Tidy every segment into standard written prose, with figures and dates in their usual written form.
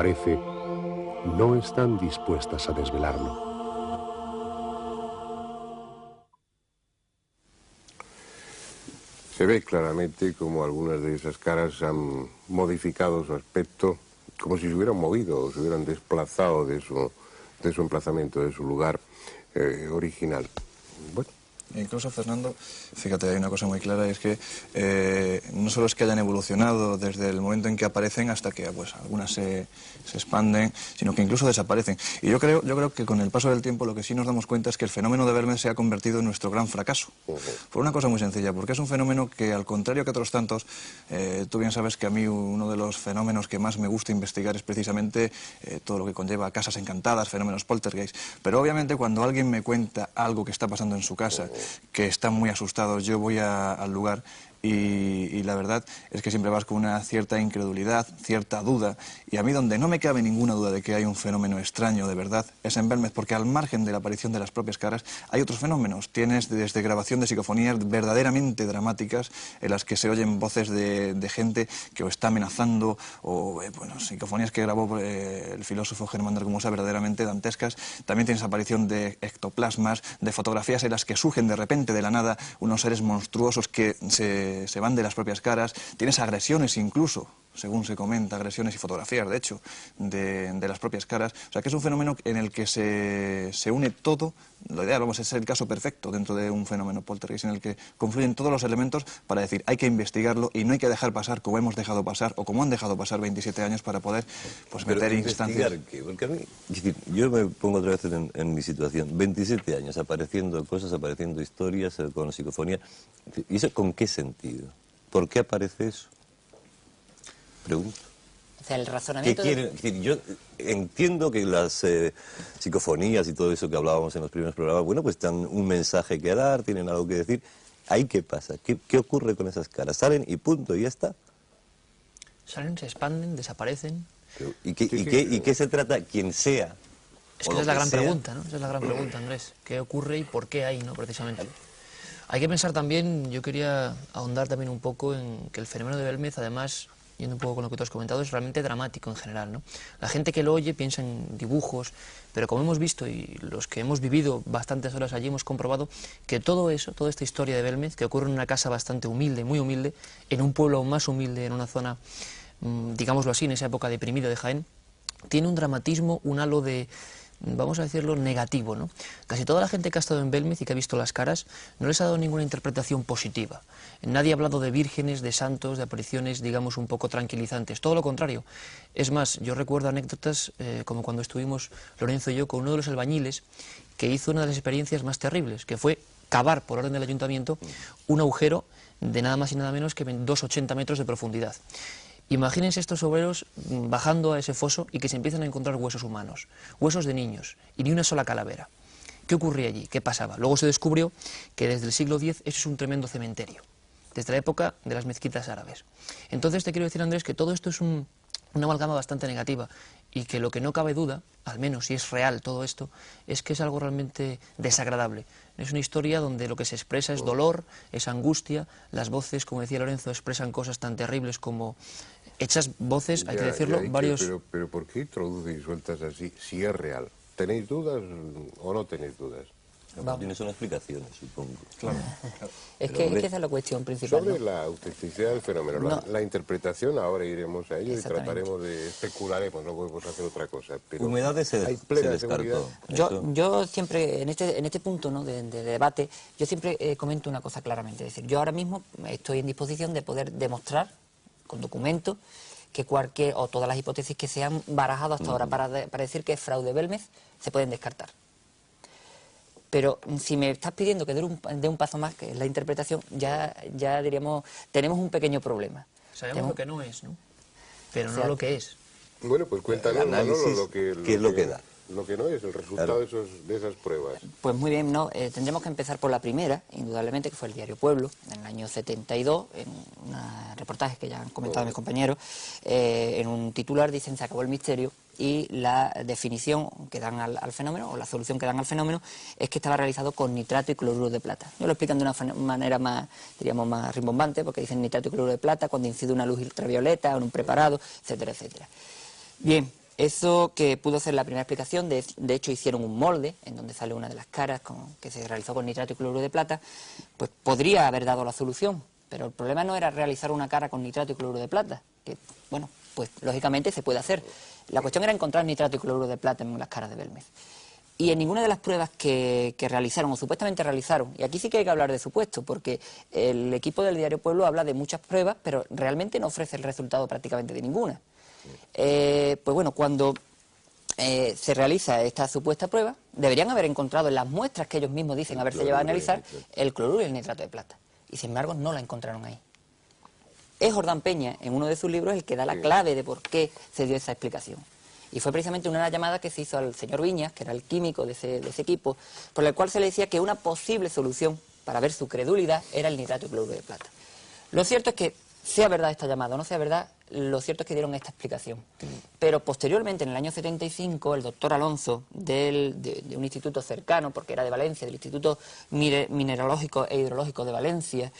desaparece, no están dispuestas a desvelarlo. Se ve claramente como algunas de esas caras han modificado su aspecto, como si se hubieran movido o se hubieran desplazado de su emplazamiento, de su lugar original. Bueno. Incluso, Fernando, fíjate, hay una cosa muy clara, y es que no solo es que hayan evolucionado desde el momento en que aparecen hasta que pues, algunas se expanden, sino que incluso desaparecen. Y yo creo que con el paso del tiempo lo que sí nos damos cuenta es que el fenómeno de Belmez se ha convertido en nuestro gran fracaso. Por una cosa muy sencilla, porque es un fenómeno que, al contrario que otros tantos, tú bien sabes que a mí uno de los fenómenos que más me gusta investigar es precisamente todo lo que conlleva casas encantadas, fenómenos poltergeist. Pero obviamente cuando alguien me cuenta algo que está pasando en su casa, que están muy asustados, yo voy al lugar y la verdad es que siempre vas con una cierta incredulidad, cierta duda, y a mí donde no me cabe ninguna duda de que hay un fenómeno extraño de verdad es en Belmez, porque al margen de la aparición de las propias caras hay otros fenómenos. Tienes desde grabación de psicofonías verdaderamente dramáticas en las que se oyen voces de gente que o está amenazando, o bueno, psicofonías que grabó el filósofo Germán de Argumosa verdaderamente dantescas. También tienes aparición de ectoplasmas, de fotografías en las que surgen de repente de la nada unos seres monstruosos que se van de las propias caras. Tienes agresiones incluso, según se comenta, agresiones y fotografías, de hecho, de las propias caras. O sea, que es un fenómeno en el que se une todo. Lo ideal, vamos, es el caso perfecto dentro de un fenómeno poltergeist, en el que confluyen todos los elementos para decir, hay que investigarlo y no hay que dejar pasar como hemos dejado pasar, o como han dejado pasar 27 años para poder pues, meter instancias. ¿Qué? Porque a mí, es decir, yo me pongo otra vez en mi situación. 27 años apareciendo cosas, apareciendo historias con psicofonía. ¿Y eso con qué sentido? ¿Por qué aparece eso? Pregunto. O sea, el razonamiento... Es decir, yo entiendo que las psicofonías y todo eso que hablábamos en los primeros programas, bueno, pues tienen un mensaje que dar, tienen algo que decir. ¿Ahí qué pasa? ¿Qué ocurre con esas caras? ¿Salen y punto, y ya está? Salen, se expanden, desaparecen. Pero, ¿y qué se trata? Quien sea. Es que esa es la gran pregunta, ¿no? Esa es la gran pregunta, Andrés. ¿Qué ocurre y por qué hay, no? Precisamente. Hay que pensar también, yo quería ahondar también un poco en que el fenómeno de Belmez, además, yendo un poco con lo que tú has comentado, es realmente dramático en general, ¿no? La gente que lo oye piensa en dibujos, pero como hemos visto y los que hemos vivido bastantes horas allí hemos comprobado que todo eso, toda esta historia de Belmez, que ocurre en una casa bastante humilde, muy humilde, en un pueblo aún más humilde, en una zona, digámoslo así, en esa época deprimida de Jaén, tiene un dramatismo, un halo de, vamos a decirlo, negativo, ¿no? Casi toda la gente que ha estado en Belmez y que ha visto las caras no les ha dado ninguna interpretación positiva. Nadie ha hablado de vírgenes, de santos, de apariciones, digamos, un poco tranquilizantes. Todo lo contrario. Es más, yo recuerdo anécdotas como cuando estuvimos, Lorenzo y yo, con uno de los albañiles que hizo una de las experiencias más terribles, que fue cavar, por orden del ayuntamiento, un agujero de nada más y nada menos que 2,80 metros de profundidad. Imagínense estos obreros bajando a ese foso y que se empiezan a encontrar huesos humanos, huesos de niños, y ni una sola calavera. ¿Qué ocurría allí? ¿Qué pasaba? Luego se descubrió que desde el siglo X eso es un tremendo cementerio, desde la época de las mezquitas árabes. Entonces te quiero decir, Andrés, que todo esto es una amalgama bastante negativa, y que lo que no cabe duda, al menos si es real todo esto, es que es algo realmente desagradable. Es una historia donde lo que se expresa es dolor, es angustia, las voces, como decía Lorenzo, expresan cosas tan terribles como hechas voces, hay que decirlo, varios... Pero ¿por qué introduces y sueltas así si es real? ¿Tenéis dudas o no tenéis dudas? Tienes una explicación, supongo. Claro. Es que esa es la cuestión principal, sobre ¿no? la autenticidad del fenómeno, No. la interpretación, ahora iremos a ello y trataremos de especularemos, no podemos hacer otra cosa. Pero humedades se descartó. Yo siempre, en este punto, ¿no?, de debate, yo siempre comento una cosa claramente. Es decir, yo ahora mismo estoy en disposición de poder demostrar con documentos que cualquier o todas las hipótesis que se han barajado hasta ahora para decir que es fraude Belmez se pueden descartar. Pero si me estás pidiendo que dé un paso más, que es la interpretación, ya diríamos, tenemos un pequeño problema. Sabemos lo que no es, ¿no? Pero no lo que es. Bueno, pues cuéntanos, Manolo, ¿qué es lo que da? Lo que no es, el resultado de esas pruebas. Pues muy bien, tendremos que empezar por la primera, indudablemente, que fue el diario Pueblo, en el año 72, en un reportaje que ya han comentado mis compañeros, en un titular dicen se acabó el misterio, y la definición que dan al fenómeno, o la solución que dan al fenómeno, es que estaba realizado con nitrato y cloruro de plata. Yo lo explican de una manera más, diríamos, más rimbombante, porque dicen nitrato y cloruro de plata cuando incide una luz ultravioleta en un preparado, etcétera, etcétera. Bien, Eso que pudo ser la primera explicación, de hecho hicieron un molde en donde sale una de las caras que se realizó con nitrato y cloruro de plata, pues podría haber dado la solución, pero el problema no era realizar una cara con nitrato y cloruro de plata, que bueno, pues lógicamente se puede hacer. La cuestión era encontrar nitrato y cloruro de plata en las caras de Belmez. Y en ninguna de las pruebas que realizaron, o supuestamente realizaron, y aquí sí que hay que hablar de supuesto, porque el equipo del diario Pueblo habla de muchas pruebas, pero realmente no ofrece el resultado prácticamente de ninguna. Pues bueno, cuando se realiza esta supuesta prueba, deberían haber encontrado en las muestras que ellos mismos dicen haberse llevado a analizar el cloruro y el nitrato de plata. Y sin embargo no la encontraron ahí. Es Jordán Peña, en uno de sus libros, el que da la clave de por qué se dio esa explicación. Y fue precisamente una llamada que se hizo al señor Viñas, que era el químico de ese equipo, por el cual se le decía que una posible solución para ver su credulidad era el nitrato y cloruro de plata. Lo cierto es que, sea verdad esta llamada o no sea verdad, lo cierto es que dieron esta explicación. Pero posteriormente, en el año 75, el doctor Alonso, de un instituto cercano, porque era de Valencia, del Instituto Mineralógico e Hidrológico de Valencia,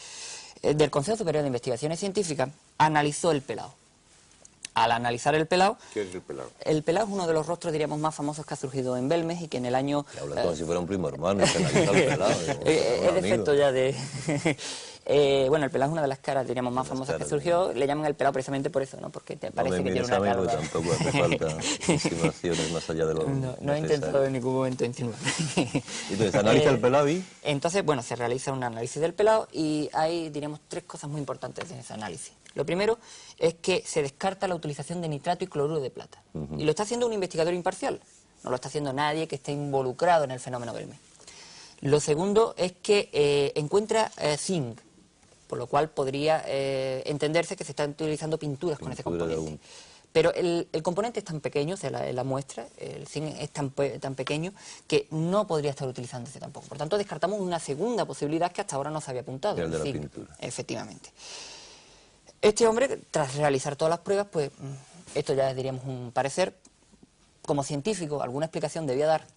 del Consejo Superior de Investigaciones Científicas, analizó el pelado. Al analizar el pelado... ¿Qué es el pelado? El pelado es uno de los rostros, diríamos, más famosos que ha surgido en Belmez y que en el año... Habla como si fuera un primo hermano, se analiza el pelado. Es defecto ya de... bueno, el pelado es una de las caras, diríamos, más famosas que surgió. Le llaman el pelado precisamente por eso, ¿no? Porque te parece que tiene una cara... Tampoco hace falta insinuaciones más allá de lo No he intentado en ningún momento insinuar. Entonces, analiza el pelado y... Entonces, bueno, se realiza un análisis del pelado y hay, diríamos, tres cosas muy importantes en ese análisis. Lo primero es que se descarta la utilización de nitrato y cloruro de plata. Y lo está haciendo un investigador imparcial. No lo está haciendo nadie que esté involucrado en el fenómeno Belmez. Lo segundo es que encuentra zinc, por lo cual podría entenderse que se están utilizando pinturas con ese componente. Pero el componente es tan pequeño, o sea, la muestra, el zinc es tan pequeño que no podría estar utilizándose tampoco. Por tanto, descartamos una segunda posibilidad que hasta ahora no se había apuntado. El de la zinc, pintura. Efectivamente. Este hombre, tras realizar todas las pruebas, pues esto ya diríamos un parecer, como científico, alguna explicación debía dar.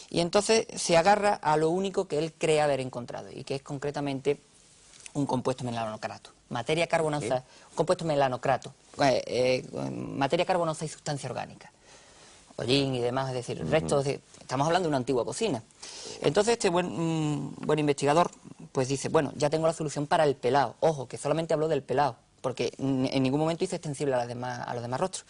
Y entonces se agarra a lo único que él cree haber encontrado, y que es concretamente un compuesto melanocrato. Materia carbonosa, un compuesto melanocrato, materia carbonosa y sustancia orgánica. Hollín y demás, es decir, restos de... Estamos hablando de una antigua cocina. Entonces este buen investigador pues dice, bueno, ya tengo la solución para el pelado. Ojo, que solamente habló del pelado, porque en ningún momento hizo extensible a los demás rostros.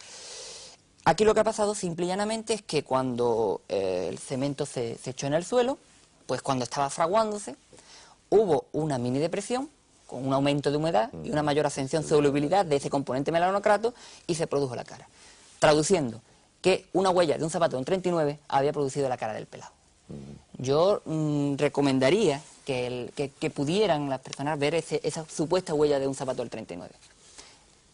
Aquí lo que ha pasado simple y llanamente es que cuando el cemento se echó en el suelo, pues cuando estaba fraguándose, hubo una mini depresión con un aumento de humedad y una mayor ascensión solubilidad de ese componente melanocrato y se produjo la cara. Traduciendo, que una huella de un zapato en 39 había producido la cara del pelado. Yo recomendaría que pudieran las personas ver esa supuesta huella de un zapato del 39.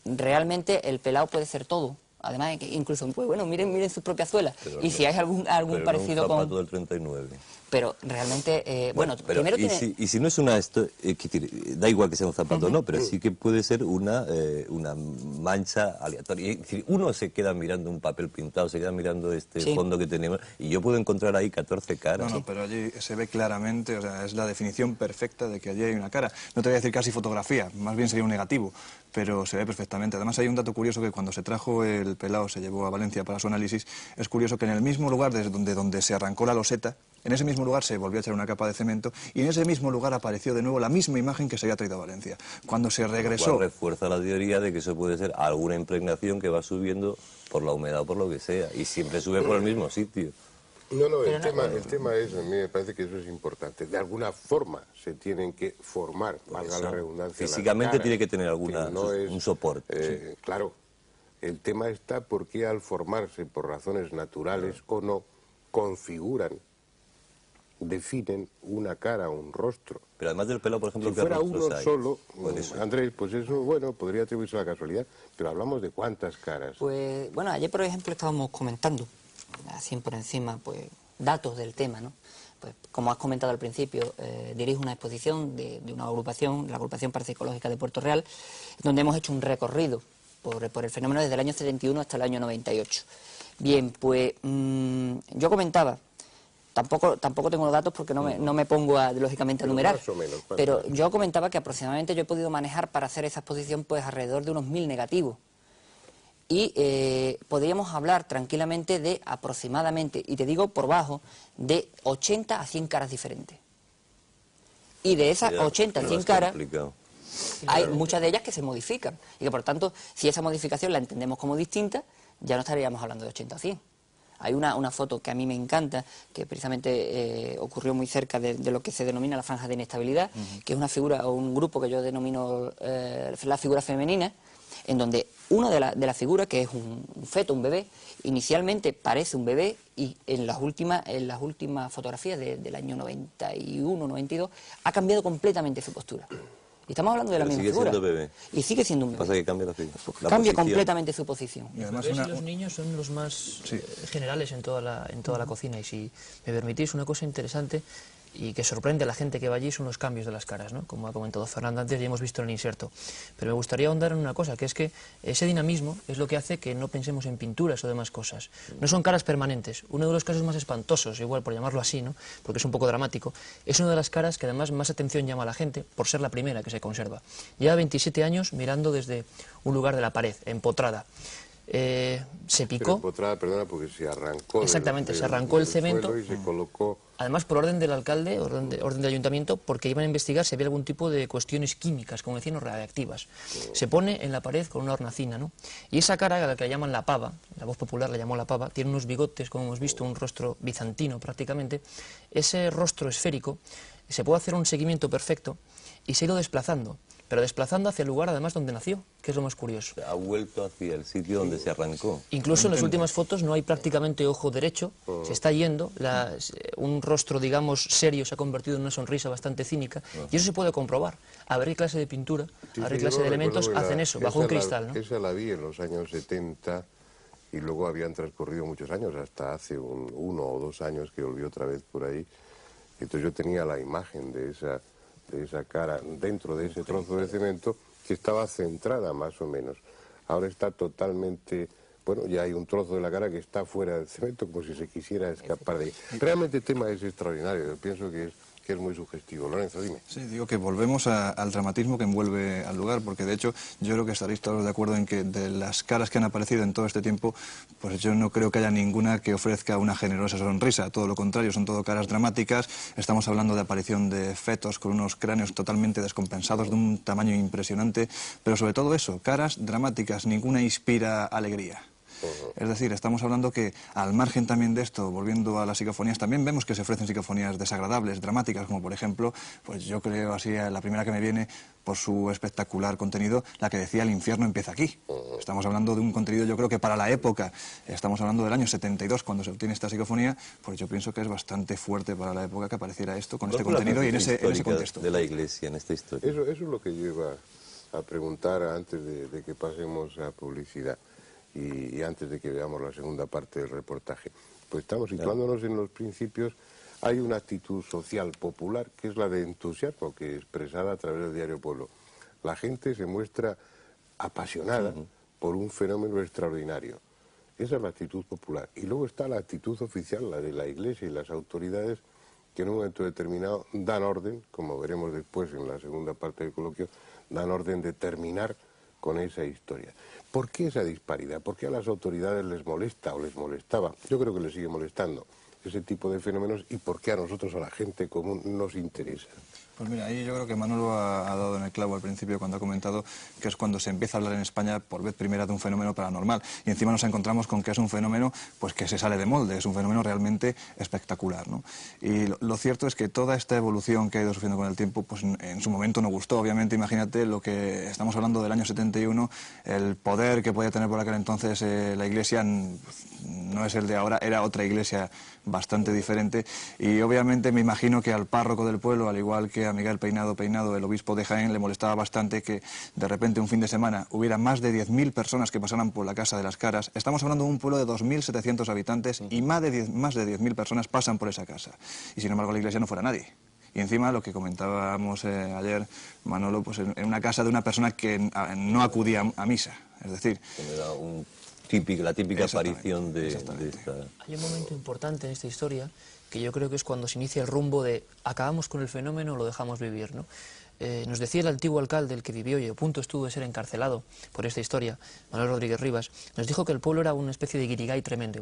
Realmente el pelado puede ser todo. Además, incluso, pues bueno, miren sus propias suelas. Y si hay algún parecido con... un zapato del 39. Pero realmente, bueno, pero primero y si no es una... da igual que sea un zapato o no, pero sí que puede ser una mancha aleatoria. Es decir, uno se queda mirando un papel pintado, se queda mirando este fondo que tenemos, y yo puedo encontrar ahí 14 caras. No, pero allí se ve claramente, o sea, es la definición perfecta de que allí hay una cara. No te voy a decir casi fotografía, más bien sería un negativo, pero se ve perfectamente. Además hay un dato curioso que cuando se trajo el pelado, se llevó a Valencia para su análisis, es curioso que en el mismo lugar desde donde se arrancó la loseta, en ese mismo lugar se volvió a echar una capa de cemento y en ese mismo lugar apareció de nuevo la misma imagen que se había traído a Valencia. Cuando se regresó... Lo cual refuerza la teoría de que eso puede ser alguna impregnación que va subiendo por la humedad o por lo que sea, y siempre sube por el mismo sitio. No, el tema es, a mí me parece que eso es importante. De alguna forma se tienen que formar, valga la redundancia. Físicamente tiene que tener un soporte. Claro, el tema está por qué al formarse por razones naturales o no, configuran, definen una cara, un rostro. Pero además del pelo, por ejemplo, si fuera uno solo, Andrés, pues eso, bueno, podría atribuirse a la casualidad, pero hablamos de cuántas caras. Pues, bueno, ayer, por ejemplo, estábamos comentando, así por encima, pues, datos del tema, ¿no? Pues, como has comentado al principio, dirijo una exposición de una agrupación, la Agrupación Parapsicológica de Puerto Real, donde hemos hecho un recorrido por el fenómeno desde el año 71 hasta el año 98. Bien, pues, yo comentaba, tampoco tengo los datos porque no me pongo lógicamente a numerar, más o menos, pero yo comentaba que aproximadamente yo he podido manejar para hacer esa exposición pues alrededor de unos 1000 negativos. y podríamos hablar tranquilamente de aproximadamente, y te digo por bajo, de 80 a 100 caras diferentes. Y de esas 80 a 100 caras, hay muchas de ellas que se modifican. Y que por tanto, si esa modificación la entendemos como distinta, ya no estaríamos hablando de 80 o 100. Hay una foto que a mí me encanta, que precisamente ocurrió muy cerca de lo que se denomina la franja de inestabilidad, que es una figura o un grupo que yo denomino la figura femenina, en donde una de las figuras, que es un feto, un bebé, inicialmente parece un bebé y en las últimas fotografías del año 91, 92, ha cambiado completamente su postura. Y estamos hablando de la misma figura. Sigue siendo bebé. Y sigue siendo un bebé. Pasa que cambia la figura. Cambia completamente su posición. Y además los niños son los más generales en toda la cocina. Y si me permitís, una cosa interesante y que sorprende a la gente que va allí son los cambios de las caras, ¿no? Como ha comentado Fernando antes, ya hemos visto en el inserto. Pero me gustaría ahondar en una cosa, que es que ese dinamismo es lo que hace que no pensemos en pinturas o demás cosas. No son caras permanentes. Uno de los casos más espantosos, igual por llamarlo así, ¿no? Porque es un poco dramático, es una de las caras que además más atención llama a la gente por ser la primera que se conserva. Lleva 27 años mirando desde un lugar de la pared, empotrada. Se picó. Empotrada, perdona, porque se arrancó. Exactamente, se arrancó el cemento. Y se colocó. Además, por orden del alcalde, orden del ayuntamiento, porque iban a investigar si había algún tipo de cuestiones químicas, como decían, o radiactivas. Se pone en la pared con una hornacina, ¿no? Y esa cara, a la que la llaman la pava, la voz popular la llamó la pava, tiene unos bigotes, como hemos visto, un rostro bizantino prácticamente. Ese rostro esférico, se puede hacer un seguimiento perfecto y se ha ido desplazando. Pero desplazando hacia el lugar, además, donde nació, que es lo más curioso. Ha vuelto hacia el sitio donde se arrancó. Incluso en las últimas fotos no hay prácticamente ojo derecho, se está yendo, un rostro, digamos, serio se ha convertido en una sonrisa bastante cínica, y eso se puede comprobar. A ver qué clase de pintura, a ver qué clase de elementos hacen eso, bajo un cristal, ¿no? Esa la vi en los años 70, y luego habían transcurrido muchos años, hasta hace 1 o 2 años que volví otra vez por ahí. Entonces yo tenía la imagen de esa cara dentro de ese trozo de cemento que estaba centrada más o menos. Ahora está totalmente, bueno, ya hay un trozo de la cara que está fuera del cemento como si se quisiera escapar de ahí. Realmente el tema es extraordinario, yo pienso que es muy sugestivo. Lorenzo, dime. Sí, digo que volvemos al dramatismo que envuelve al lugar, porque de hecho yo creo que estaréis todos de acuerdo en que de las caras que han aparecido en todo este tiempo, pues yo no creo que haya ninguna que ofrezca una generosa sonrisa, todo lo contrario, son todo caras dramáticas. Estamos hablando de aparición de fetos con unos cráneos totalmente descompensados, de un tamaño impresionante, pero sobre todo eso, caras dramáticas, ninguna inspira alegría. Es decir, estamos hablando que al margen también de esto, volviendo a las psicofonías, también vemos que se ofrecen psicofonías desagradables, dramáticas, como por ejemplo, pues yo creo así, la primera que me viene por su espectacular contenido, la que decía "El infierno empieza aquí". Estamos hablando de un contenido, yo creo que para la época, estamos hablando del año 72 cuando se obtiene esta psicofonía, pues yo pienso que es bastante fuerte para la época que apareciera esto con este contenido y en ese contexto. De la Iglesia en esta historia. Eso es lo que yo iba a preguntar antes de que pasemos a publicidad. Y antes de que veamos la segunda parte del reportaje. Pues estamos situándonos en los principios. Hay una actitud social popular que es la de entusiasmo, que es expresada a través del diario Pueblo. La gente se muestra apasionada por un fenómeno extraordinario. Esa es la actitud popular. Y luego está la actitud oficial, la de la Iglesia y las autoridades, que en un momento determinado dan orden, como veremos después en la segunda parte del coloquio, dan orden de terminar con esa historia. ¿Por qué esa disparidad? ¿Por qué a las autoridades les molesta o les molestaba? Yo creo que les sigue molestando ese tipo de fenómenos y por qué a nosotros, a la gente común, nos interesa. Pues mira, ahí yo creo que Manolo ha dado en el clavo al principio cuando ha comentado que es cuando se empieza a hablar en España por vez primera de un fenómeno paranormal. Y encima nos encontramos con que es un fenómeno pues que se sale de molde, es un fenómeno realmente espectacular, ¿no? Y lo cierto es que toda esta evolución que ha ido sufriendo con el tiempo, pues en su momento no gustó. Obviamente, imagínate lo que estamos hablando del año 71, el poder que podía tener por aquel entonces la Iglesia no es el de ahora, era otra Iglesia bastante diferente. Y obviamente me imagino que al párroco del pueblo, al igual que a Miguel Peinado, el obispo de Jaén, le molestaba bastante que de repente un fin de semana hubiera más de 10.000 personas que pasaran por la Casa de las Caras. Estamos hablando de un pueblo de 2.700 habitantes y más de 10.000 personas pasan por esa casa. Y sin embargo la iglesia no fuera nadie. Y encima lo que comentábamos ayer, Manolo, pues en una casa de una persona que no acudía a misa. Es decir, era la típica aparición de esta... Hay un momento importante en esta historia que yo creo que es cuando se inicia el rumbo de acabamos con el fenómeno o lo dejamos vivir, ¿no? Nos decía el antiguo alcalde, el que vivió y a punto estuvo de ser encarcelado por esta historia, Manuel Rodríguez Rivas, nos dijo que el pueblo era una especie de guirigay tremendo.